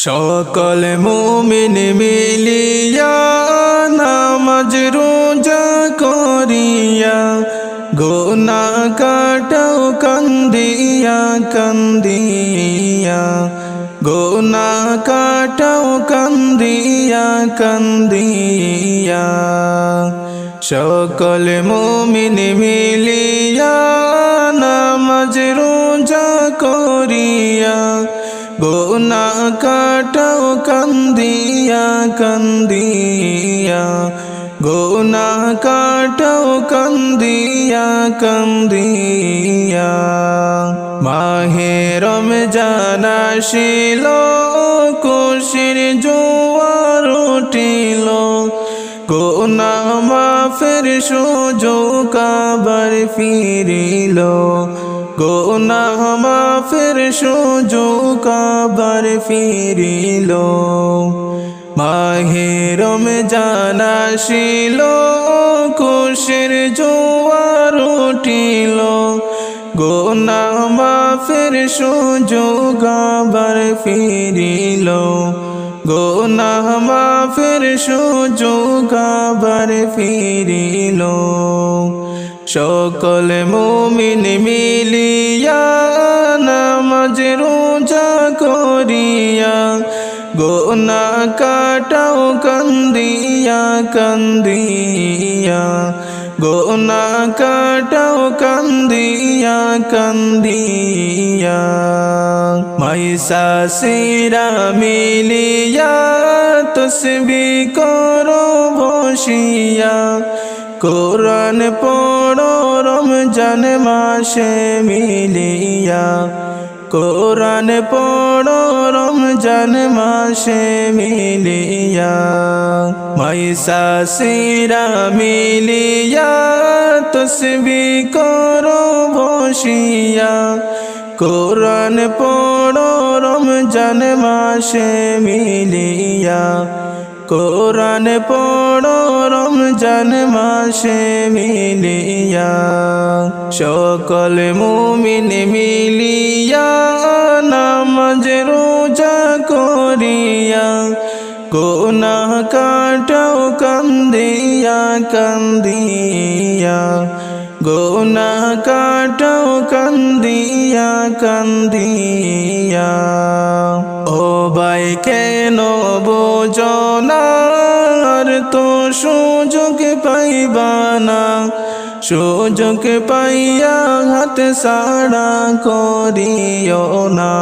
সকল মুমিন মিলিয়া নামাজ রোজা করিয়া গুনাহ কাটাও কান্দিয়া কান্দিয়া গুনাহ কাটাও কান্দিয়া কান্দিয়া সকল মুমিন মিলিয়া নামাজ রোজা করিয়া গুনাহ কাটাও কান্দিয়া কান্দিয়া গুনাহ কাটাও কান্দিয়া কান্দিয়া মাহে রমজান আসিল খুশির জোয়ার উঠিল গুনাহ মাফের সুযোগ আবার ফিরিল গুনাহ মাফের সুযোগ আবার ফিরিল মাহে রমজান আসিল খুশির জোয়ার উঠিল গুনাহ মাফের সুযোগ আবার ফিরিল গুনাহ মাফের সুযোগ আবার ফিরিল সকল মুমিন মিলিয়া নামাজ রোজা করিয়া গুনাহ কাটাও কান্দিয়া কান্দিয়া গুনাহ কাটাও কান্দিয়া কান্দিয়া মাইসা সিরা মিলিয়া তসবিহ করো বসিয়া কোরআন পড়ো রমজান মাসে মিলিয়া কোরআন পড়ো রমজান মাসে মিলিয়া মাইসা সিরা মিলিয়া তসবিহ করো বসিয়া কোরআন পড়ো রমজান মাসে মিলিয়া কোরআন পড়ো রমজান মাসে মিলিয়া সকল মুমিন মিলিয়া নামাজ রোজা করিয়া গুনাহ কাটাও কান্দিয়া কান্দিয়া গুনাহ কাটাও কান্দিয়া কান্দিয়া ও ভাই কেন বোঝো না আর তো সুযোগ পাইবা না সুযোগ পাইয়া হাত ছাড়া করিও না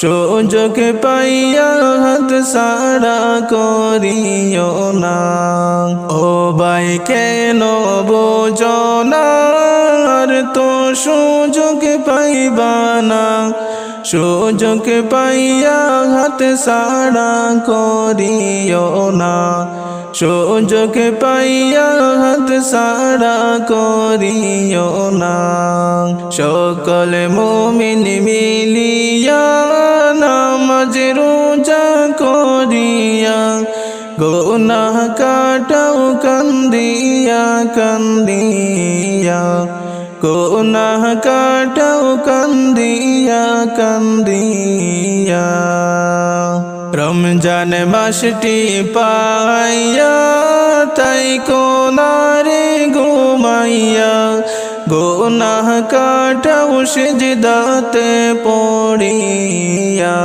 সুযোগ পাইয়া হাত ছাড়া করিও না ও ভাই কেন বোঝো না আর তো সুযোগ পাইবা না সুযোগ পাইয়া হাত ছাড়া করিও না সুযোগ পাইয়া হাত ছাড়া করিও না সকল মুমিন মিলিয়া নামাজ রোজা করিয়া গুনাহ কাটাও কান্দিয়া কান্দিয়া গুনাহ কাটাও কান্দিয়া কান্দিয়া রমজান মাসটি পাইয়া তাই কোনারে ঘুমাইয়া গুনাহ কাটাও সিজদাতে পড়িয়া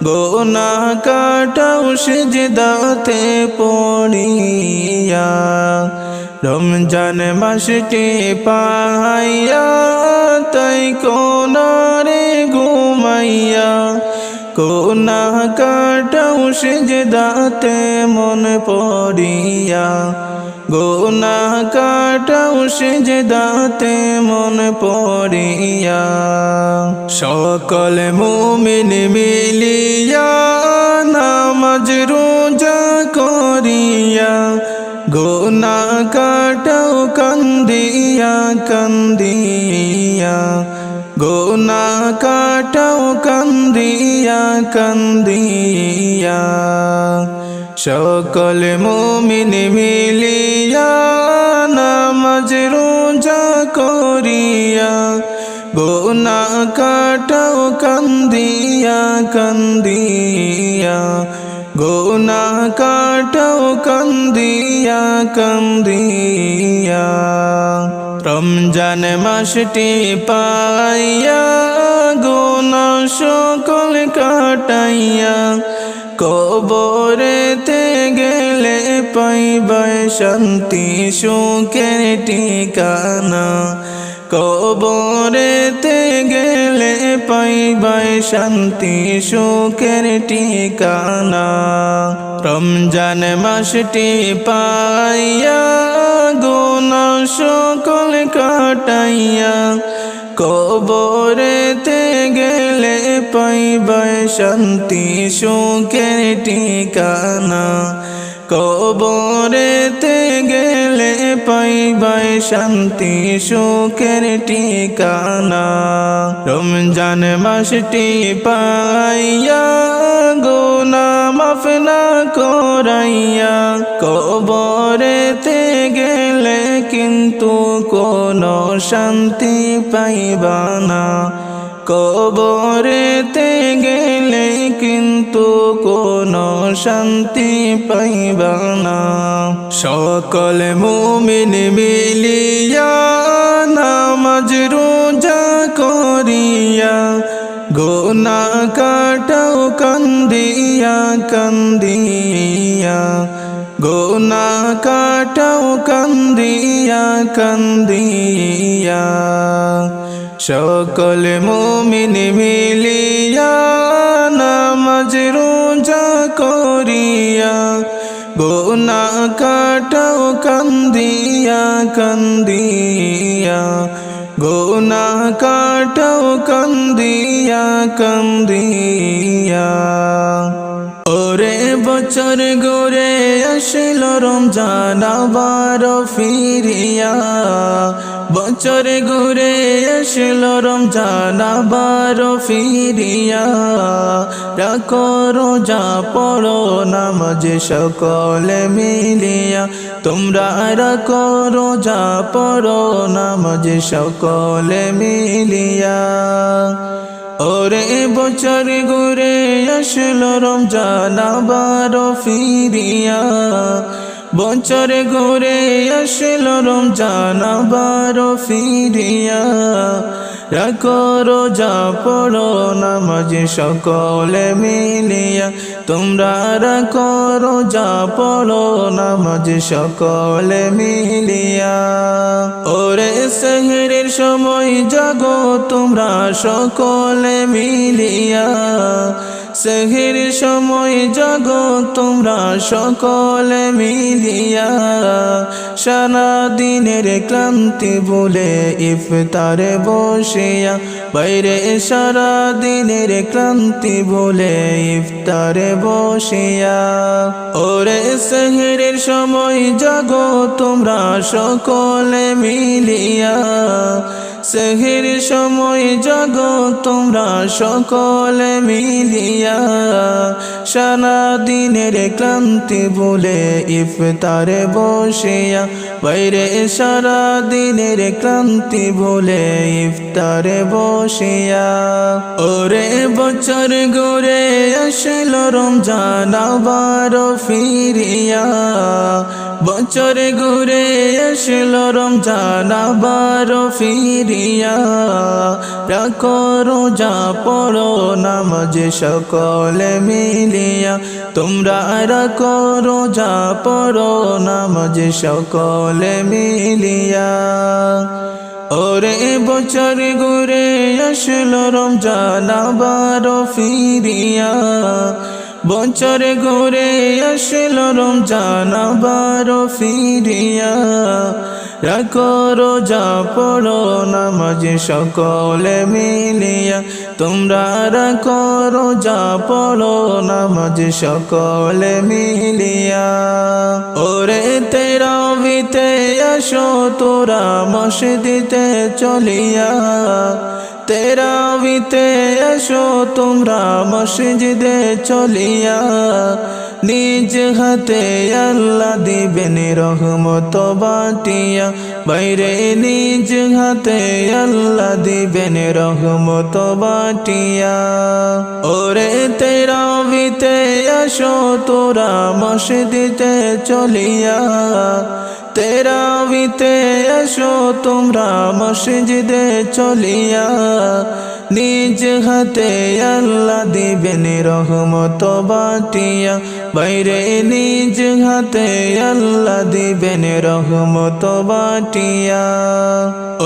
গুনাহ কাটাও সিজদাতে পড়িয়া রমজান মাসটি পাইয়া তাই কোনারে ঘুমাইয়া গুনাহ কাটাও সিজদাতে মন পড়িয়া গুনাহ কাটাও সিজদাতে মন পড়িয়া সকল মুমিন মিলিয়া নামাজ রোজা করিয়া গুনাহ কাটাও কান্দিয়া কান্দিয়া গুনাহ কাটাও কান্দিয়া কান্দিয়া সকল মুমিন মিলিয়া নামাজ রোজা করিয়া গুনাহ কাটাও কান্দিয়া কান্দিয়া কান্দিয়া গুনাহ কাটাও কান্দিয়া কান্দিয়া রমজান মাসটি পাইয়া গুনাহ সকল কাটাইয়া কবরেতে গেলে পাইবাই শান্তি সুখের ঠিকানা কবরেতে গেলে পাইবাই শান্তি সুখের ঠিকানা রমজান মাসটি পাইয়া গুনাহ সকল কাটাইয়া কবরেতে গেলে পাইবাই শান্তি সুখের ঠিকানা কবরেতে গেলে পাইবাই শান্তি সুখের ঠিকানা রমজান মাসটি পাইয়া গুনাহ মাফ না করাইয়া কবরেতে গেলে কিন্তু কোনো শান্তি পাইবা না কবরেতে গেলে কিন্তু কোনো শান্তি পাইবা না সকল মুমিন মিলিয়া নামাজ রোজা করিয়া গুনাহ কাটাও কান্দিয়া কান্দিয়া গুনাহ কাটাও কান্দিয়া কান্দিয়া সকল মুমিন মিলিয়া নামাজ রোজা করিয়া গুনাহ কাটাও কান্দিয়া কান্দিয়া গুনাহ কাটাও কান্দিয়া কান্দিয়া ওরে বছর ঘুরে আসলো রমজান আবার ফিরিয়া বছর ঘুরে আসলো রমজান আবার ফিরিয়া রাখো রোজা পড়ো নামাজ সকলে মিলিয়া তোমরা রাখো রোজা পড়ো নামাজ সকলে মিলিয়া ওরে বছর ঘুরে আসলো রমজান আবার ফিরিয়া বছর ঘুরে আসলো রমজান আবার ফিরিয়া রাখো রোজা পড়ো নামাজ সকলে মিলিয়া তোমরা রাখো রোজা পড়ো নামাজ সকলে মিলিয়া ওরে সেহরির সময় জাগো তোমরা সকলে মিলিয়া সেহরির সময় জাগো তোমরা সকলে মিলিয়া সারা দিনের ক্লান্তি ভুলে ইফতারে বসিয়া বাইরে সারা দিনের ক্লান্তি ভুলে ইফতারে বসিয়া ওরে সেহরির সময় জাগো তোমরা সকলে মিলিয়া সেহরির সময় জাগো তোমরা সকলে মিলিয়া সারা দিনের ক্লান্তি ভুলে ইফতারে বসিয়া বাইরে সারা দিনের ক্লান্তি ভুলে ইফতারে বসিয়া ওরে বছর ঘুরে আসলো রমজান আবার ফিরিয়া বছর ঘুরে আসলো রমজান আবার ফিরিয়া রাখো রোজা পড়ো নামাজ সকলে মিলিয়া তোমরা রাখো রোজা পড়ো নামাজ সকলে মিলিয়া ওরে বছর ঘুরে আসলো রমজান আবার ফিরিয়া বছর ঘুরে আসলো রমজান আবার ফিরিয়া রাখো রোজা পড়ো নামাজ সকলে মিলিয়া তোমরা রাখো রোজা পড়ো নামাজ সকলে মিলিয়া ওরে তারাবিতে আসো তোরা মসজিদে চলিয়া তারাবিতে আসো তোমরা মসজিদে চলিয়া নিজ হাতে আল্লাহ দিবেন রহমত বাটিয়া, বাইরে নিজ হাতে আল্লাহ দিবেন রহমত বাটিয়া। ওরে তারাবিতে আসো তোরা মসজিদে চলিয়া, তারাবিতে আসো তোমরা মসজিদে চলিয়া, নিজ হাতে আল্লাহ দিবেন রহমত বাটিয়া, বাইরে নিজ হাতে আল্লাহ দিবেন রহমত বাটিয়া।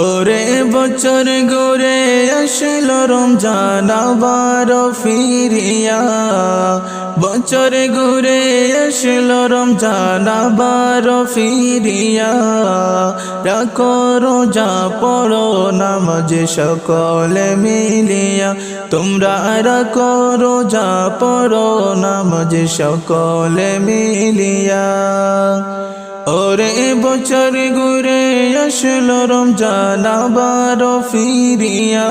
ওরে বছর ঘুরে আসলো রমজান আবার ফিরিয়া, বছর ঘুরে আসলো রমজান আবার ফিরিয়া, রাখো রোজা পড়ো নামাজ সকলে মিলিয়া, তোমরা রাখো রোজা পড়ো নামাজ সকলে মিলিয়া। ওরে বছর ঘুরে আসলো রমজান আবার ফিরিয়া,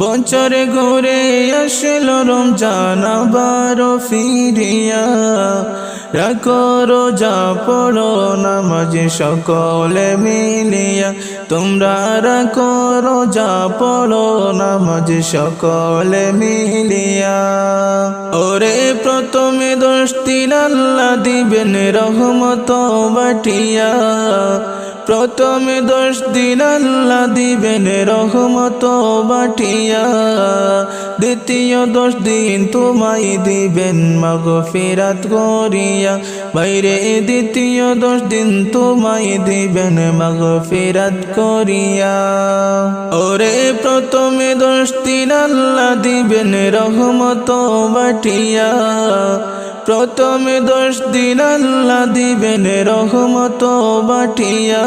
বছর ঘুরে আসলো রমজান আবার ফিরিয়া, রাখো রোজা পড়ো নামাজ সকলে মিলিয়া, তোমরা রাখো রোজা পড়ো নামাজ সকলে মিলিয়া। ওরে প্রথমে 10 দিন আল্লাহ দিবেন রহমত বাটিয়া, প্রথমে 10 দিন আল্লাহ দিবেন রহমত বাটিয়া, দ্বিতীয় 10 দিন তোমায় দিবেন মাগফিরাত করিয়া, বাইরে দ্বিতীয় 10 দিন তোমায় দিবেন মাগফিরাত করিয়া। ওরে প্রথমে 10 দিন আল্লাহ দিবেন রহমত বাটিয়া, প্রথমে 10 দিন আল্লাহ দিবেন রহমত বাটিয়া,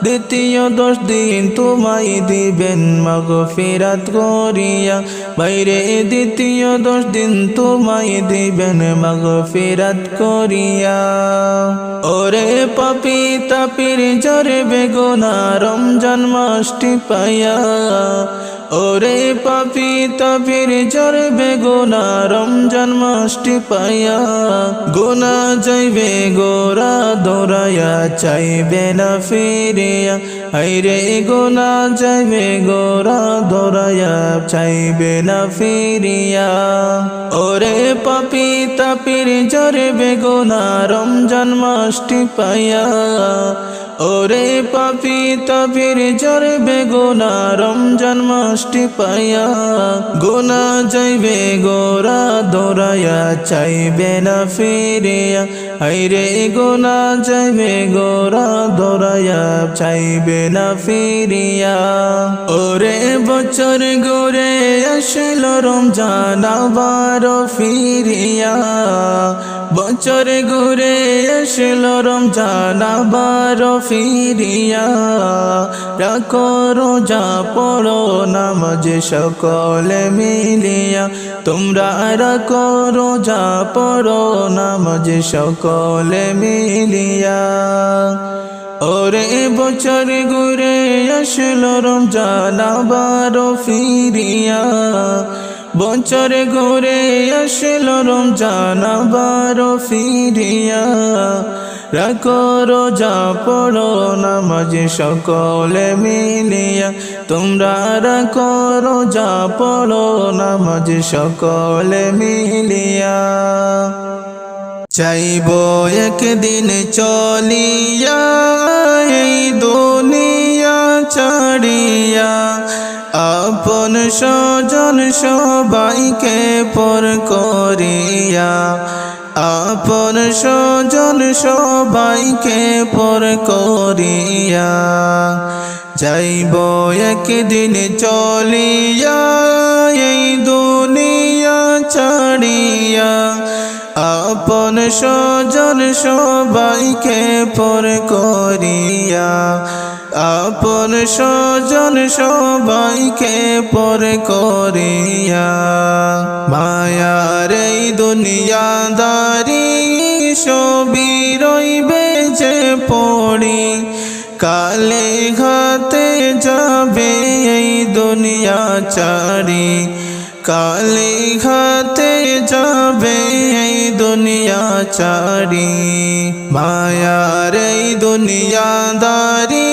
দ্বিতীয় 10 দিন তোমায় দিবেন মাগফিরাত করিয়া, বাইরে দ্বিতীয় 10 দিন তোমায় দিবেন মাগফিরাত করিয়া। ওরে পাপী তাপির জরে বেগুনা রমজান মাসটি পাইয়া, ওরে পাপী তাপির জরে বেগুনা রমজান মাসটি পাইয়া, গুনা যাইবে গোরা দৌড়াইয়া চাইবে না ফিরিয়া, হাইরে গুনা যাইবে গোরা দৌড়াইয়া চাইবে না ফিরিয়া। ওরে পাপী তাপির জরে বেগুনা রমজান মাসটি পাইয়া, ওরে পাপী তাপির জরে বেগুনা রমজান মাসটি পাইয়া, গুনা যাইবে গোরা দৌড়াইয়া চাইবে না ফিরিয়া, হাইরে গুনা যাইবে গোরা দৌড়াইয়া চাইবে না ফিরিয়া। ওরে বছর ঘুরে আসলো রমজান আবার ফিরিয়া, বছর ঘুরে আসলো রমজান আবার ফিরিয়া, রাখো রোজা পড়ো নামাজ সকলে মিলিয়া, তোমরা রাখো রোজা পড়ো নামাজ সকলে মিলিয়া। ওরে বছর ঘুরে আসলো রমজান আবার ফিরিয়া, বছর ঘুরে আসলো রমজান আবার ফিরিয়া, রাখো রোজা পড়ো নামাজ সকলে মিলিয়া, তোমরা রাখো রোজা পড়ো নামাজ সকলে মিলিয়া। চাইবো একদিন চলিয়া এই দুনিয়া ছাড়িয়া, আপন স্বজন সবাইকে পর করিয়া, আপন স্বজন সবাইকে পর করিয়া, যাইবো একদিন চলিয়া এই দুনিয়া ছাড়িয়া, আপন স্বজন সবাইকে পর করিয়া, আপন স্বজন সবাইকে পর করিয়া। মায়ার এই দুনিয়াদারি সবই রইবে যে পড়ি, কালে ঘাতে যাবে এই দুনিয়া ছাড়ি, কালে ঘাতে যাবে এই দুনিয়া ছাড়ি মায়ার এই দুনিয়াদারি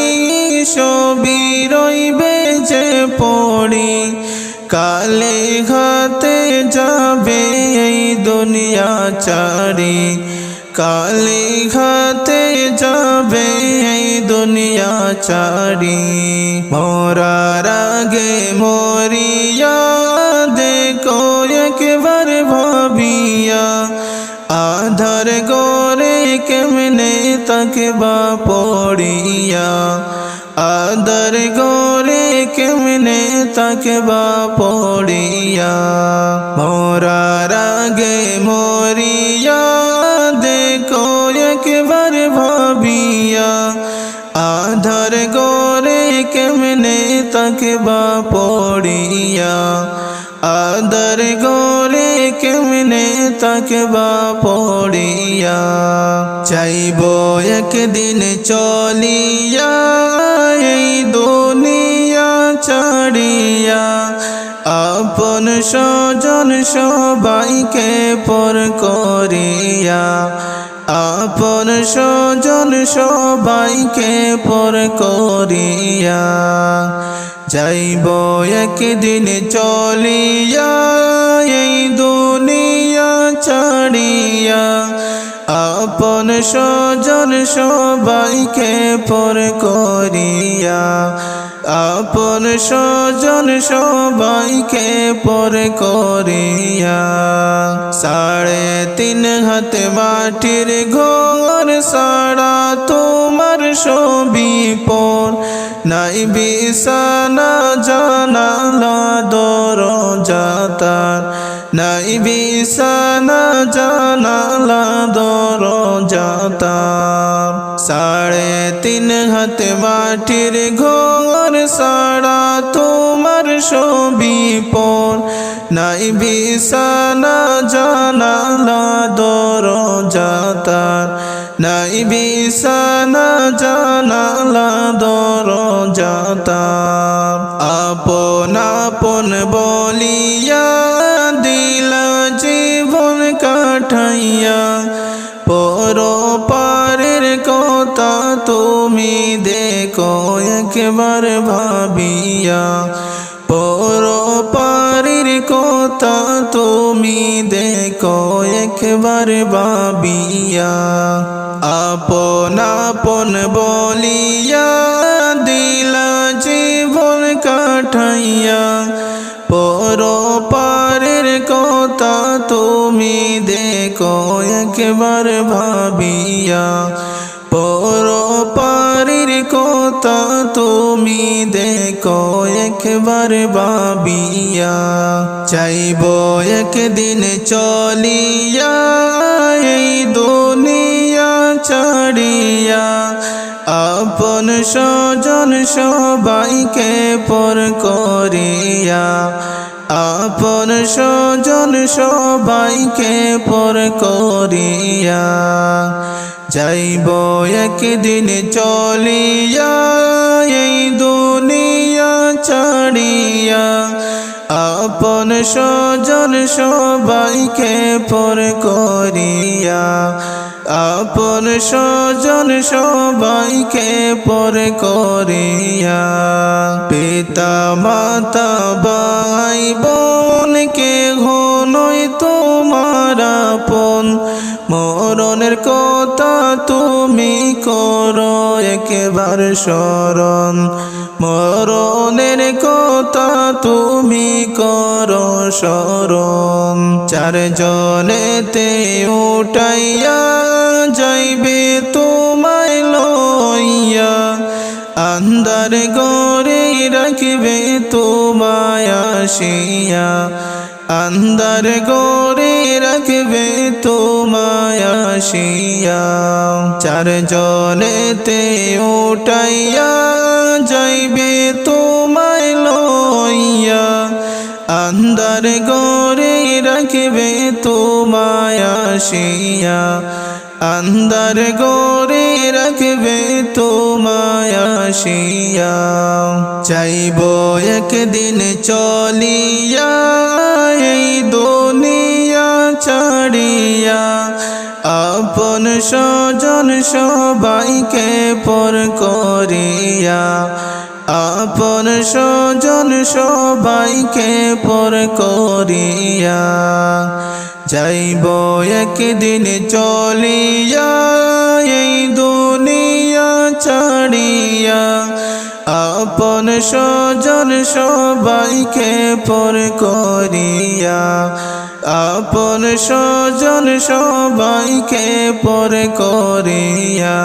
সবই রইবে যে পড়ি কালে ঘাতে যাবে এই দুনিয়া ছাড়ি কালে ঘাতে যাবে এই দুনিয়া ছাড়ি মরার আগে মরিয়া দেখো একবার ভাবিয়া আধার গরে কেমনে তাকবা পড়িয়া আধার গরে কেমনে তাকবা পড়িয়া মরার আগে মরিয়া দেখো একবার ভাবিয়া আধার গরে কেমনে তাকবা পড়িয়া আধার গরে কেমনে তাকবা পড়িয়া চাইব একদিন চলিয়া এই দুনিয়া ছাড়িয়া আপন স্বজন সবাইকে পর করিয়া আপন স্বজন সবাইকে পর করিয়া যাইব একদিন চলিয়া এই দুনিয়া ছাড়িয়া আপন স্বজন সবাইকে পর করিয়া আপন স্বজন সবাইকে পর করিয়া 3.5 হাত মাটির ঘর সারা তোমার সবই পর নাই বিছানা জানালা দরজা তার নাই বিছানা জানালা দরজা তার 3.5 হাত মাটির ঘর সারা তোমার সবই পর নাই বিছানা জানালা দরজা তার নাই বিছানা জানালা দরজা তার আপন আপন বলিয়া দিলা জীবন কাটাইয়া পর পারের কথা তুমি দেখো একবার ভাবিয়া পর পারের কথা তুমি দেখো একবার ভাবিয়া আপন আপন বলিয়া দিলা জীবন কাটাইয়া পর পারের কথা তুমি দেখো একবার ভাবিয়া পর পারের কথা তুমি দেখো একবার ভাবিয়া চাইব একদিন চলিয়া এই দুনিয়া ছাড়িয়া আপন স্বজন সবাইকে পর করিয়া আপন স্বজন সবাইকে পর করিয়া যাইব একদিন চলিয়া এই দুনিয়া ছাড়িয়া আপন স্বজন সবাইকে পর করিয়া আপন স্বজন সবাইকে পর করিয়া পিতা মাতা ভাই বোনকে ঘনই তোমার আপন মরণের কথা তুমি করো একবার স্মরণ মরণের কথা তুমি করো স্মরণ 4 জনেতে উঠাইয়া যাইবে তোমায় লইয়া আন্ধার ঘরে রাখবে তোমায় আসিয়া আন্ধার ঘরে রাখবে তোমায় আসিয়া 4 জনেতে উঠাইয়া যাইবে তোমায় লইয়া আন্ধার ঘরে রাখবে তোমায় আসিয়া আন্ধার ঘরে রাখবে তোমায় আসিয়া চাইব একদিন চলিয়া এই দুনিয়া ছাড়িয়া আপন স্বজন সবাইকে পর করিয়া আপন স্বজন সবাইকে পর করিয়া যাইব একদিন চলিয়া এই দুনিয়া ছাড়িয়া আপন স্বজন সবাইকে পর করিয়া আপন স্বজন সবাইকে পর করিয়া।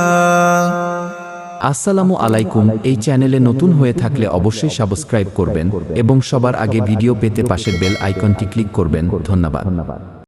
আসসালামু আলাইকুম। এই চ্যানেলে নতুন হয়ে থাকলে অবশ্যই সাবস্ক্রাইব করবেন এবং সবার আগে ভিডিও পেতে পাশের বেল আইকনটি ক্লিক করবেন। ধন্যবাদ।